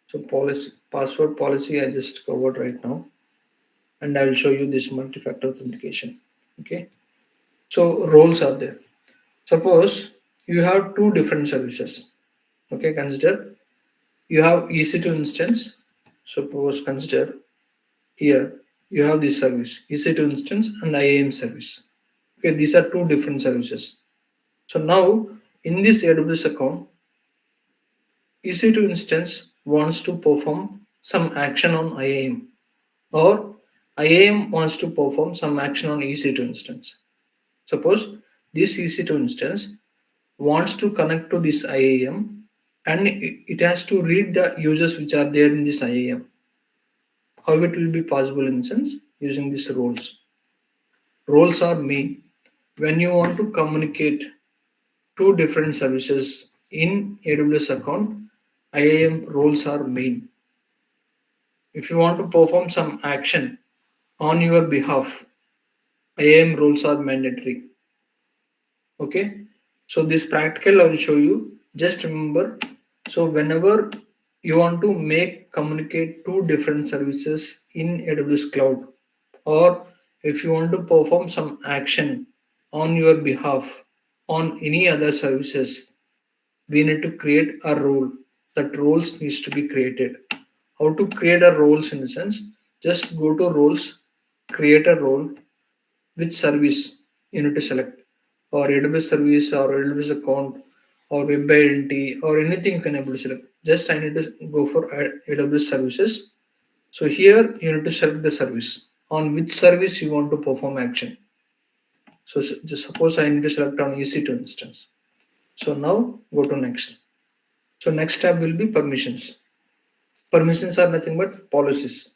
So policy, password policy I just covered right now, and I will show you this multi-factor authentication. Okay. So roles are there. Suppose you have two different services. Okay, consider you have EC2 instance. Suppose consider here you have this service EC2 instance and IAM service. Okay, these are two different services. So now in this AWS account, EC2 instance wants to perform some action on IAM, or IAM wants to perform some action on EC2 instance. Suppose this EC2 instance wants to connect to this IAM, and it has to read the users which are there in this IAM. How it will be possible in sense using these roles. Roles are main. When you want to communicate two different services in AWS account, IAM roles are main. If you want to perform some action on your behalf, IAM roles are mandatory. Okay, so this practical I will show you. Just remember, so whenever you want to make communicate two different services in AWS cloud, or if you want to perform some action on your behalf on any other services, we need to create a role. That roles needs to be created. How to create a roles in the sense, just go to roles, create a role, which service you need to select, or AWS service or AWS account or web identity or anything you can able to select. Just I need to go for AWS services. So here you need to select the service on which service you want to perform action. So just suppose I need to select on EC2 instance. So now go to next. So next tab will be permissions. Permissions are nothing but policies.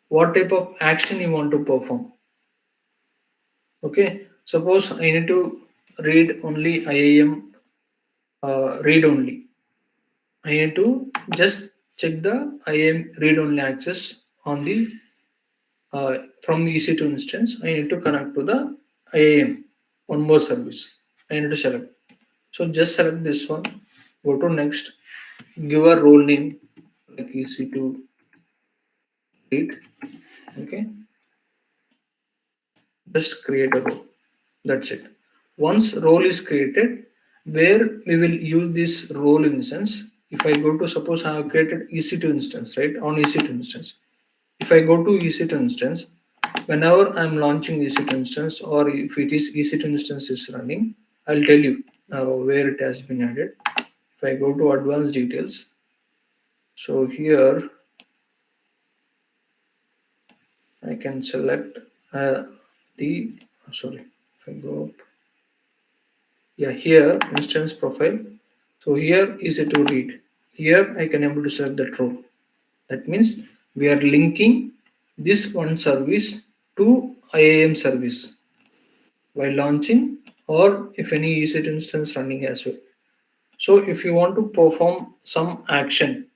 What type of action you want to perform. Okay, suppose I need to read only IAM, read only. I need to just check the IAM read only access on the from the EC2 instance. I need to connect to the IAM, one more service. I need to select. So just select this one. Go to next. Give a role name like EC2 read. Okay, just create a role. That's it. Once role is created, where we will use this role instance. If I go to, suppose I have created EC2 instance, right? On EC2 instance. If I go to EC2 instance, whenever I'm launching EC2 instance, or if it is EC2 instance is running, I'll tell you where it has been added. If I go to advanced details, so here I can select the, sorry, if I go up, yeah, here instance profile. So here is it to read. Here I can able to select that role. That means we are linking this one service to IAM service while launching, or if any EC2 instance running as well. So if you want to perform some action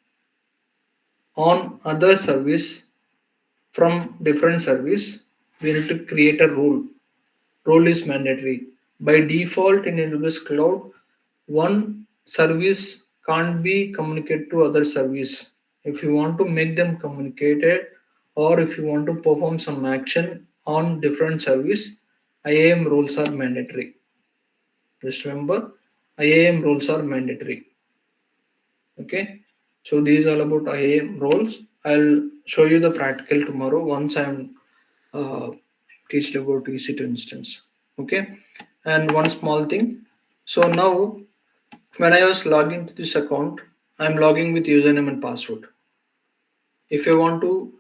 on other service from different service, we need to create a role. Role is mandatory. By default in AWS Cloud, one service can't be communicated to other service. If you want to make them communicated, or if you want to perform some action on different service, IAM roles are mandatory. Just remember, IAM roles are mandatory. Okay, so these are about IAM roles. I'll show you the practical tomorrow once I'm teached about EC2 instance. Okay, and one small thing. So now when I was logging to this account, I'm logging with username and password. If I want to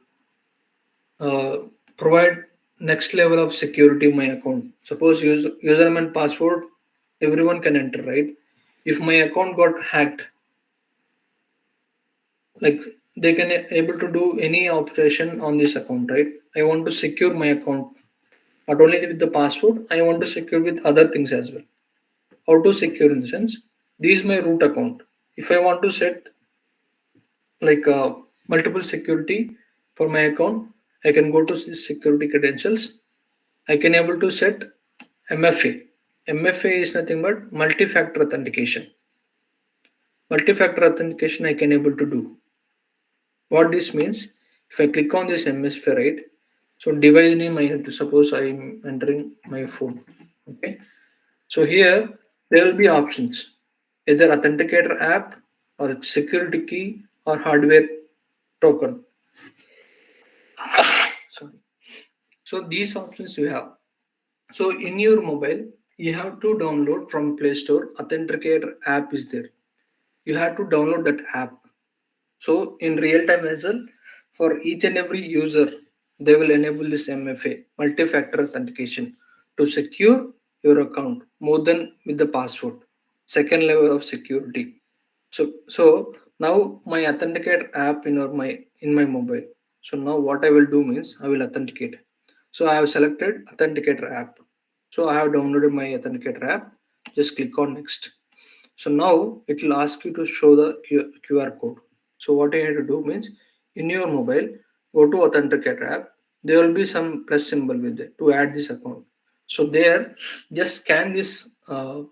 uh, provide next level of security in my account, suppose username and password, everyone can enter, right? If my account got hacked, like they can able to do any operation on this account, right? I want to secure my account not only with the password, I want to secure with other things as well. How to secure in the sense, this is my root account. If I want to set like multiple security for my account, I can go to security credentials. I can able to set MFA. MFA is nothing but multi-factor authentication. Multi-factor authentication I can able to do. What this means, if I click on this MFA, right? So device name I have to suppose I am entering my phone. Okay. So here there will be options, either authenticator app or security key or hardware token. Sorry. So these options you have. So in your mobile, you have to download from Play Store. Authenticator app is there. You have to download that app. So in real time as well, for each and every user, they will enable this MFA, multi-factor authentication, to secure your account more than with the password. Second level of security. So now my authenticator app in my mobile. So now what I will do means I will authenticate. So I have selected authenticator app. So I have downloaded my authenticator app. Just click on next. So now it will ask you to show the QR code. So what you need to do means in your mobile, go to authenticator app. There will be some plus symbol with it to add this account. So there, just scan this QR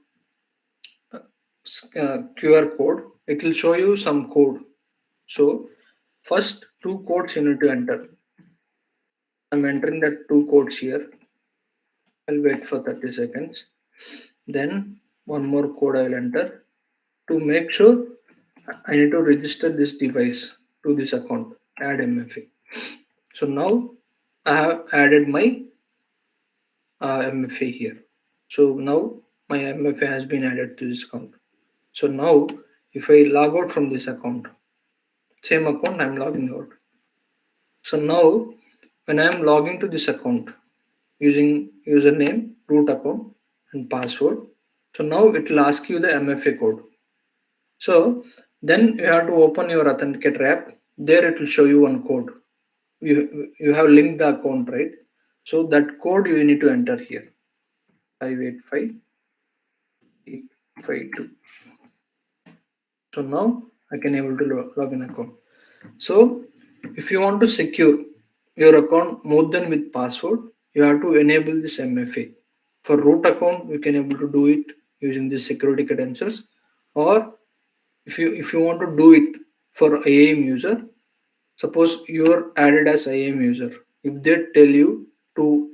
code. It will show you some code. So first two codes you need to enter. I'm entering the two codes here. I'll wait for 30 seconds. Then one more code I will enter. To make sure, I need to register this device to this account, add MFA. So now I have added my MFA here. So now my MFA has been added to this account. So now if I log out from this account, same account I'm logging out. So now when I'm logging to this account using username, root account and password, so now it will ask you the MFA code. So then you have to open your authenticator app. There it will show you one code. You have linked the account, right? So that code you need to enter here. 585852. So now I can able to log in account. So if you want to secure your account more than with password, you have to enable this MFA. For root account, you can able to do it using the security credentials, or if you want to do it for IAM user, suppose you're added as IAM user, if they tell you to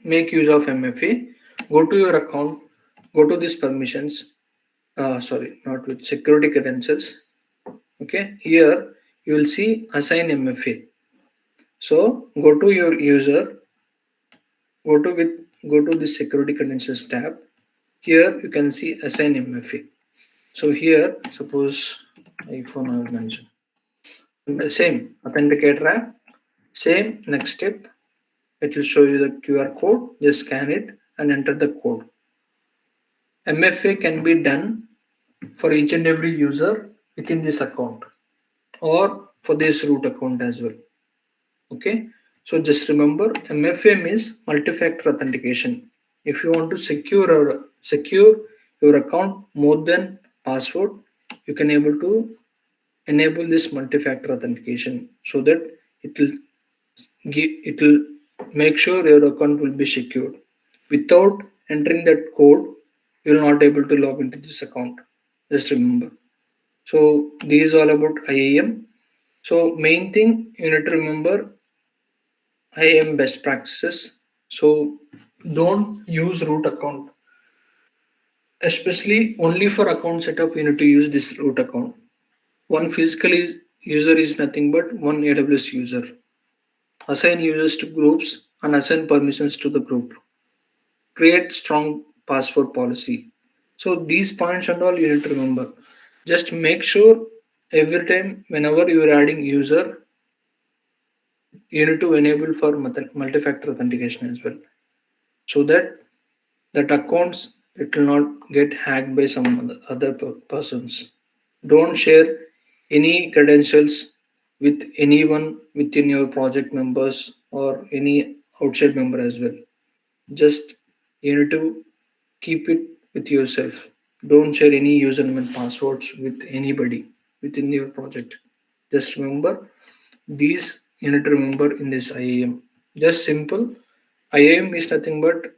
make use of MFA, go to your account, go to these permissions, sorry, not with security credentials. Okay, here you will see assign MFA. So go to your user, go to the security credentials tab. Here you can see assign MFA. So here, suppose iPhone I will mention. The same authenticator app, same next step. It will show you the QR code. Just scan it and enter the code. MFA can be done for each and every user within this account or for this root account as well. Okay. So just remember, MFA means multi-factor authentication. If you want to secure your account more than password, you can able to enable this multi-factor authentication so that it will make sure your account will be secured. Without entering that code, you will not able to log into this account. Just remember. So this is all about IAM. So main thing you need to remember, IAM best practices. So don't use root account, especially only for account setup. You need to use this root account. One user is nothing but one AWS user. Assign users to groups and assign permissions to the group. Create strong password policy. So these points and all you need to remember. Just make sure every time whenever you are adding user, you need to enable for multi-factor authentication as well, so that that accounts it will not get hacked by some other persons. Don't share any credentials with anyone within your project members or any outside member as well. Just you need to keep it with yourself. Don't share any username and passwords with anybody within your project. Just remember these you need to remember in this IAM. Just simple. IAM is nothing but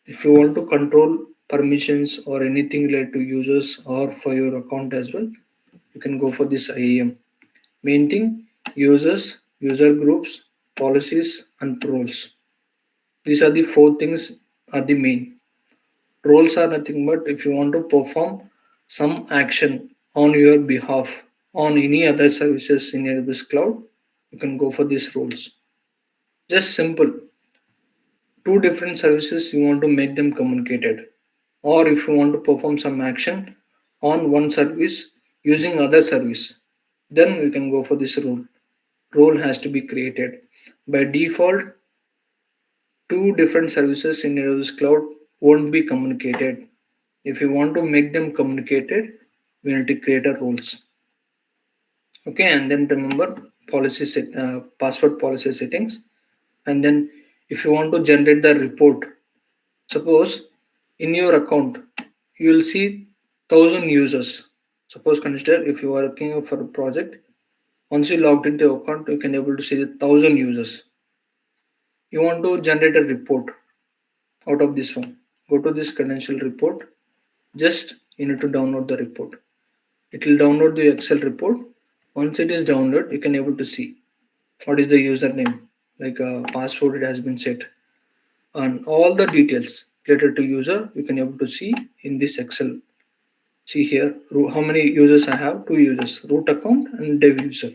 if you want to control permissions or anything related to users or for your account as well, you can go for this IAM. Main thing, users, user groups, policies, and roles. These are the four things are the main. Roles are nothing but if you want to perform some action on your behalf on any other services in AWS cloud, you can go for these roles. Just simple. Two different services you want to make them communicated. Or if you want to perform some action on one service using other service, then we can go for this role. Role has to be created. By default, two different services in AWS cloud won't be communicated. If you want to make them communicated, we need to create a roles. Okay, and then remember password policy settings. And then if you want to generate the report, suppose in your account you will see 1,000 users. Suppose consider if you are working for a project, once you logged into your account you can able to see the 1,000 users. You want to generate a report out of this one, go to this credential report. Just you need to download the report. It will download the Excel report. Once it is downloaded, you can able to see what is the username, like a password it has been set, and all the details related to user you can able to see in this Excel. See here how many users I have. Two users, root account and dev user.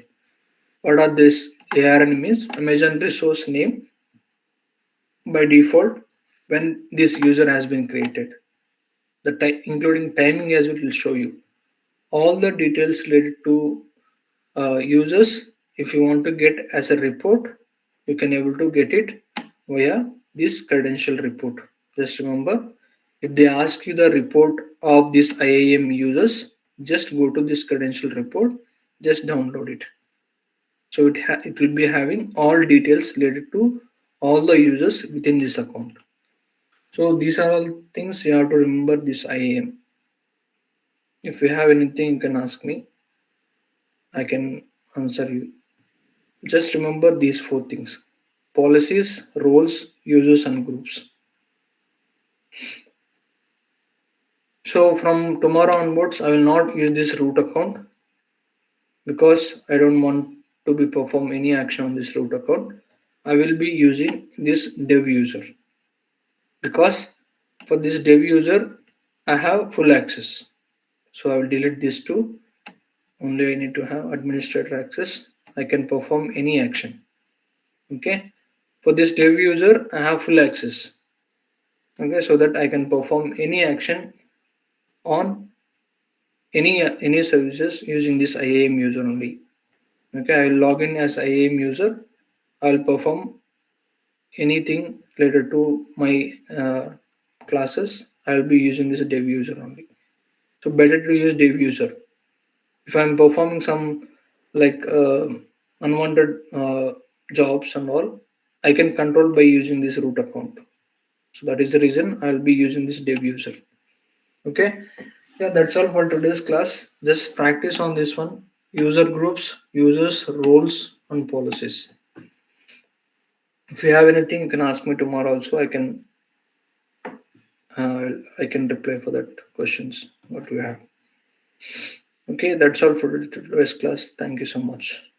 What are this? ARN means Amazon resource name by default when this user has been created. The including timing as it will show you all the details related to users. If you want to get as a report, you can able to get it via this credential report. Just remember, if they ask you the report of this IAM users, just go to this credential report, just download it. So it will be having all details related to all the users within this account. So these are all things you have to remember this IAM. If you have anything, you can ask me. I can answer you. Just remember these four things: policies, roles, users, and groups. So from tomorrow onwards, I will not use this root account because I don't want to be perform any action on this root account. I will be using this dev user because for this dev user, I have full access. So I will delete this two. Only I need to have administrator access. I can perform any action. Okay. For this dev user, I have full access. Okay, so that I can perform any action on any services using this IAM user only. Okay, I will log in as IAM user. I will perform anything related to my classes. I will be using this dev user only. So better to use dev user. If I'm performing some like unwanted jobs and all, I can control by using this root account. So that is the reason I'll be using this dev user. Okay. Yeah, that's all for today's class. Just practice on this one. User groups, users, roles, and policies. If you have anything, you can ask me tomorrow also. I can reply for that questions what you have. Okay, that's all for today's class. Thank you so much.